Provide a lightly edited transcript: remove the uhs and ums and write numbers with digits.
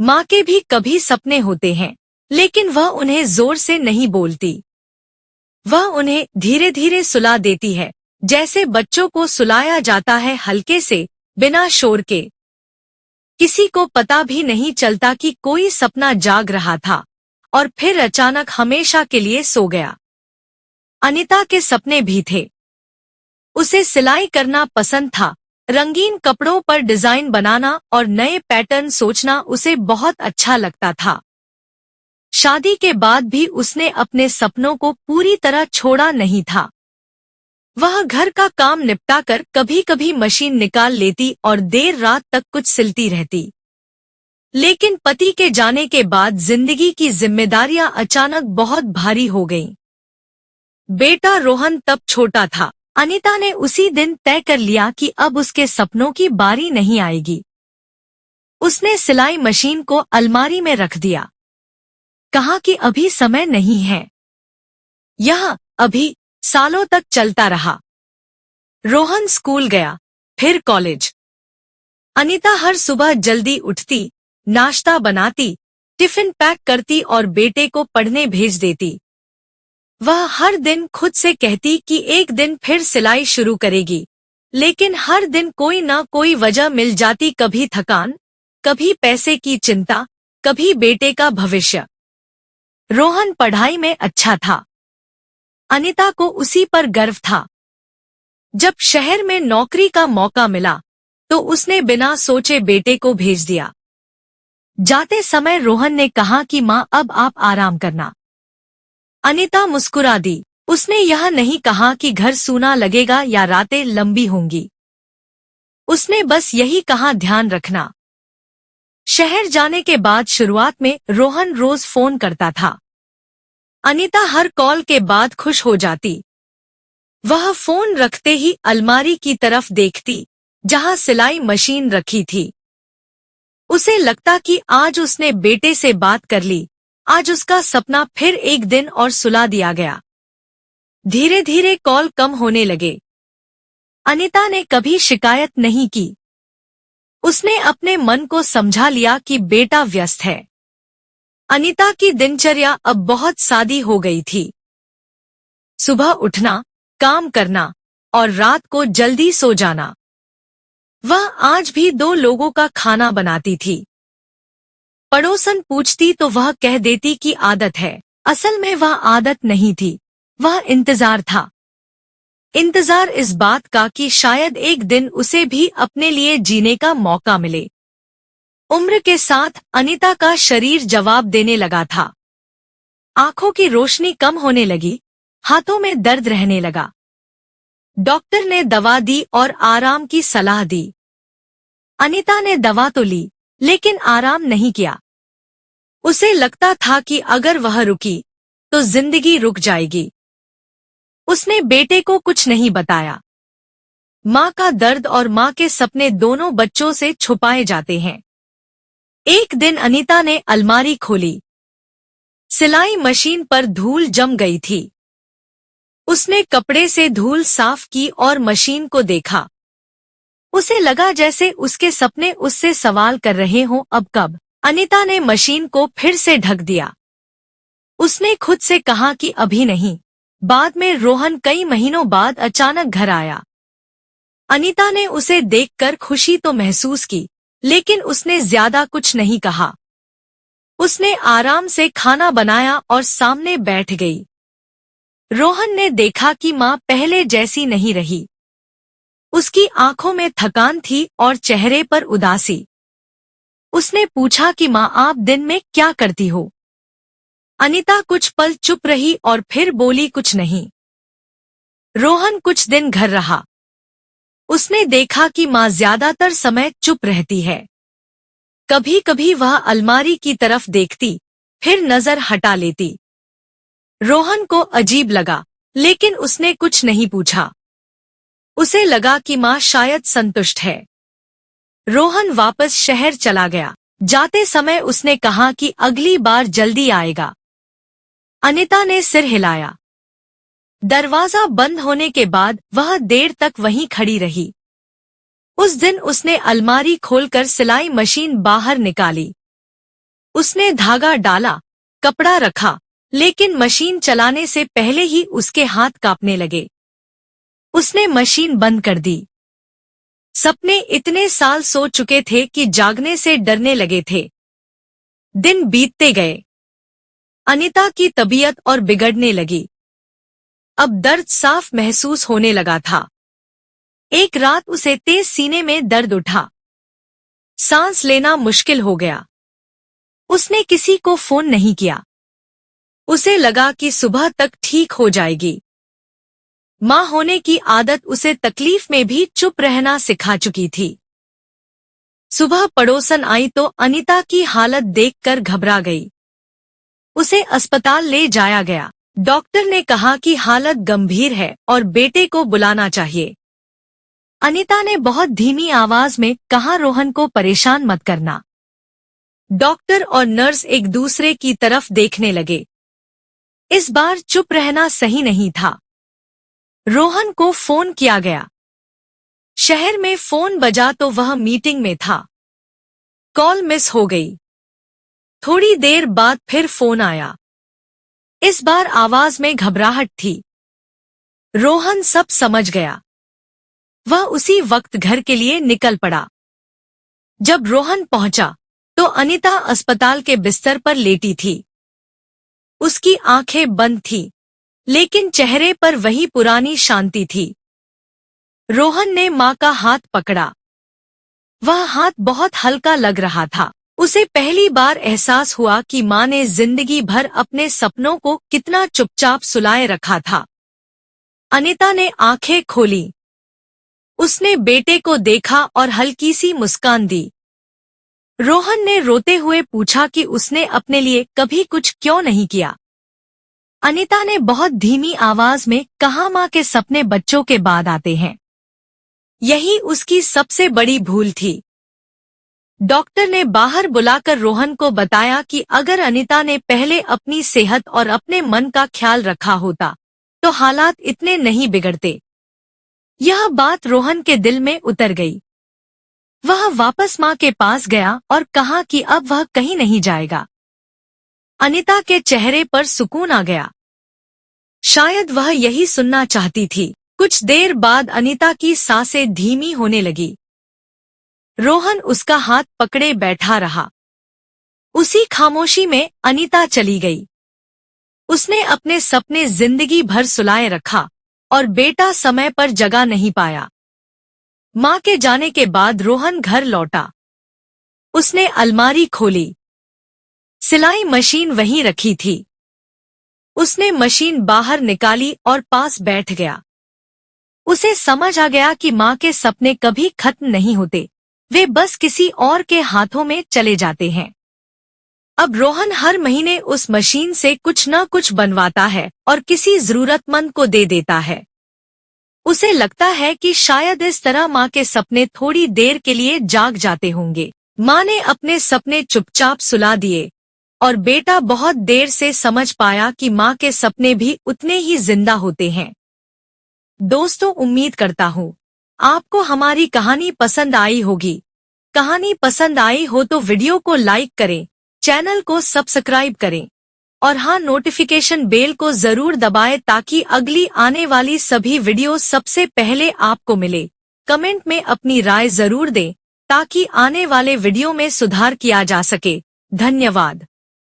माँ के भी कभी सपने होते हैं, लेकिन वह उन्हें जोर से नहीं बोलती। वह उन्हें धीरे धीरे सुला देती है, जैसे बच्चों को सुलाया जाता है, हल्के से, बिना शोर के। किसी को पता भी नहीं चलता कि कोई सपना जाग रहा था और फिर अचानक हमेशा के लिए सो गया। अनीता के सपने भी थे। उसे सिलाई करना पसंद था, रंगीन कपड़ों पर डिजाइन बनाना और नए पैटर्न सोचना उसे बहुत अच्छा लगता था। शादी के बाद भी उसने अपने सपनों को पूरी तरह छोड़ा नहीं था। वह घर का काम निपटाकर कभी कभी मशीन निकाल लेती और देर रात तक कुछ सिलती रहती। लेकिन पति के जाने के बाद जिंदगी की जिम्मेदारियां अचानक बहुत भारी हो गईं। बेटा रोहन तब छोटा था। अनीता ने उसी दिन तय कर लिया कि अब उसके सपनों की बारी नहीं आएगी। उसने सिलाई मशीन को अलमारी में रख दिया। कहा कि अभी समय नहीं है। यह अभी सालों तक चलता रहा। रोहन स्कूल गया, फिर कॉलेज। अनीता हर सुबह जल्दी उठती, नाश्ता बनाती, टिफिन पैक करती और बेटे को पढ़ने भेज देती। वह हर दिन खुद से कहती कि एक दिन फिर सिलाई शुरू करेगी, लेकिन हर दिन कोई न कोई वजह मिल जाती, कभी थकान, कभी पैसे की चिंता, कभी बेटे का भविष्य। रोहन पढ़ाई में अच्छा था। अनीता को उसी पर गर्व था। जब शहर में नौकरी का मौका मिला, तो उसने बिना सोचे बेटे को भेज दिया। जाते समय रोहन ने कहा कि माँ, अब आप आराम करना। अनीता मुस्कुरा दी। उसने यह नहीं कहा कि घर सूना लगेगा या रातें लंबी होंगी। उसने बस यही कहा, ध्यान रखना। शहर जाने के बाद शुरुआत में रोहन रोज फोन करता था। अनीता हर कॉल के बाद खुश हो जाती। वह फोन रखते ही अलमारी की तरफ देखती, जहां सिलाई मशीन रखी थी। उसे लगता कि आज उसने बेटे से बात कर ली, आज उसका सपना फिर एक दिन और सुला दिया गया। धीरे धीरे कॉल कम होने लगे। अनीता ने कभी शिकायत नहीं की। उसने अपने मन को समझा लिया कि बेटा व्यस्त है। अनीता की दिनचर्या अब बहुत सादी हो गई थी। सुबह उठना, काम करना और रात को जल्दी सो जाना। वह आज भी 2 लोगों का खाना बनाती थी। पड़ोसन पूछती तो वह कह देती कि आदत है। असल में वह आदत नहीं थी, वह इंतजार था। इंतजार इस बात का कि शायद एक दिन उसे भी अपने लिए जीने का मौका मिले। उम्र के साथ अनीता का शरीर जवाब देने लगा था। आंखों की रोशनी कम होने लगी, हाथों में दर्द रहने लगा। डॉक्टर ने दवा दी और आराम की सलाह दी। अनीता ने दवा तो ली, लेकिन आराम नहीं किया। उसे लगता था कि अगर वह रुकी, तो जिंदगी रुक जाएगी। उसने बेटे को कुछ नहीं बताया। माँ का दर्द और माँ के सपने दोनों बच्चों से छुपाए जाते हैं। एक दिन अनीता ने अलमारी खोली। सिलाई मशीन पर धूल जम गई थी। उसने कपड़े से धूल साफ की और मशीन को देखा। उसे लगा जैसे उसके सपने उससे सवाल कर रहे हों, अब कब? अनीता ने मशीन को फिर से ढक दिया। उसने खुद से कहा कि अभी नहीं। बाद में रोहन कई महीनों बाद अचानक घर आया। अनीता ने उसे देखकर खुशी तो महसूस की, लेकिन उसने ज्यादा कुछ नहीं कहा। उसने आराम से खाना बनाया और सामने बैठ गई। रोहन ने देखा कि माँ पहले जैसी नहीं रही। उसकी आंखों में थकान थी और चेहरे पर उदासी। उसने पूछा कि माँ, आप दिन में क्या करती हो? अनीता कुछ पल चुप रही और फिर बोली, कुछ नहीं। रोहन कुछ दिन घर रहा। उसने देखा कि माँ ज्यादातर समय चुप रहती है। कभी कभी वह अलमारी की तरफ देखती, फिर नजर हटा लेती। रोहन को अजीब लगा, लेकिन उसने कुछ नहीं पूछा। उसे लगा कि माँ शायद संतुष्ट है। रोहन वापस शहर चला गया। जाते समय उसने कहा कि अगली बार जल्दी आएगा। अनीता ने सिर हिलाया। दरवाजा बंद होने के बाद वह देर तक वहीं खड़ी रही। उस दिन उसने अलमारी खोलकर सिलाई मशीन बाहर निकाली। उसने धागा डाला, कपड़ा रखा, लेकिन मशीन चलाने से पहले ही उसके हाथ कांपने लगे। उसने मशीन बंद कर दी। सपने इतने साल सो चुके थे कि जागने से डरने लगे थे। दिन बीतते गए। अनीता की तबीयत और बिगड़ने लगी। अब दर्द साफ महसूस होने लगा था। एक रात उसे तेज सीने में दर्द उठा। सांस लेना मुश्किल हो गया। उसने किसी को फोन नहीं किया। उसे लगा कि सुबह तक ठीक हो जाएगी। मां होने की आदत उसे तकलीफ में भी चुप रहना सिखा चुकी थी। सुबह पड़ोसन आई तो अनीता की हालत देखकर घबरा गई। उसे अस्पताल ले जाया गया। डॉक्टर ने कहा कि हालत गंभीर है और बेटे को बुलाना चाहिए। अनीता ने बहुत धीमी आवाज में कहा, रोहन को परेशान मत करना। डॉक्टर और नर्स एक दूसरे की तरफ देखने लगे। इस बार चुप रहना सही नहीं था। रोहन को फोन किया गया। शहर में फोन बजा तो वह मीटिंग में था। कॉल मिस हो गई। थोड़ी देर बाद फिर फोन आया। इस बार आवाज में घबराहट थी। रोहन सब समझ गया। वह उसी वक्त घर के लिए निकल पड़ा। जब रोहन पहुंचा तो अनीता अस्पताल के बिस्तर पर लेटी थी। उसकी आंखें बंद थीं, लेकिन चेहरे पर वही पुरानी शांति थी। रोहन ने मां का हाथ पकड़ा। वह हाथ बहुत हल्का लग रहा था। उसे पहली बार एहसास हुआ कि मां ने जिंदगी भर अपने सपनों को कितना चुपचाप सुलाए रखा था। अनीता ने आंखें खोली। उसने बेटे को देखा और हल्की सी मुस्कान दी। रोहन ने रोते हुए पूछा कि उसने अपने लिए कभी कुछ क्यों नहीं किया। अनीता ने बहुत धीमी आवाज में कहा, मां के सपने बच्चों के बाद आते हैं। यही उसकी सबसे बड़ी भूल थी। डॉक्टर ने बाहर बुलाकर रोहन को बताया कि अगर अनीता ने पहले अपनी सेहत और अपने मन का ख्याल रखा होता तो हालात इतने नहीं बिगड़ते। यह बात रोहन के दिल में उतर गई। वह वापस मां के पास गया और कहा कि अब वह कहीं नहीं जाएगा। अनीता के चेहरे पर सुकून आ गया। शायद वह यही सुनना चाहती थी। कुछ देर बाद अनीता की सांसें धीमी होने लगी। रोहन उसका हाथ पकड़े बैठा रहा। उसी खामोशी में अनीता चली गई। उसने अपने सपने जिंदगी भर सुलाए रखा और बेटा समय पर जगा नहीं पाया। मां के जाने के बाद रोहन घर लौटा। उसने अलमारी खोली। सिलाई मशीन वहीं रखी थी। उसने मशीन बाहर निकाली और पास बैठ गया। उसे समझ आ गया कि मां के सपने कभी खत्म नहीं होते, वे बस किसी और के हाथों में चले जाते हैं। अब रोहन हर महीने उस मशीन से कुछ न कुछ बनवाता है और किसी जरूरतमंद को दे देता है। उसे लगता है कि शायद इस तरह मां के सपने थोड़ी देर के लिए जाग जाते होंगे। मां ने अपने सपने चुपचाप सुला दिए और बेटा बहुत देर से समझ पाया कि मां के सपने भी उतने ही जिंदा होते हैं। दोस्तों, उम्मीद करता हूँ आपको हमारी कहानी पसंद आई होगी। कहानी पसंद आई हो तो वीडियो को लाइक करें, चैनल को सब्सक्राइब करें और हाँ, नोटिफिकेशन बेल को जरूर दबाएं ताकि अगली आने वाली सभी वीडियो सबसे पहले आपको मिले। कमेंट में अपनी राय जरूर दें ताकि आने वाले वीडियो में सुधार किया जा सके। धन्यवाद।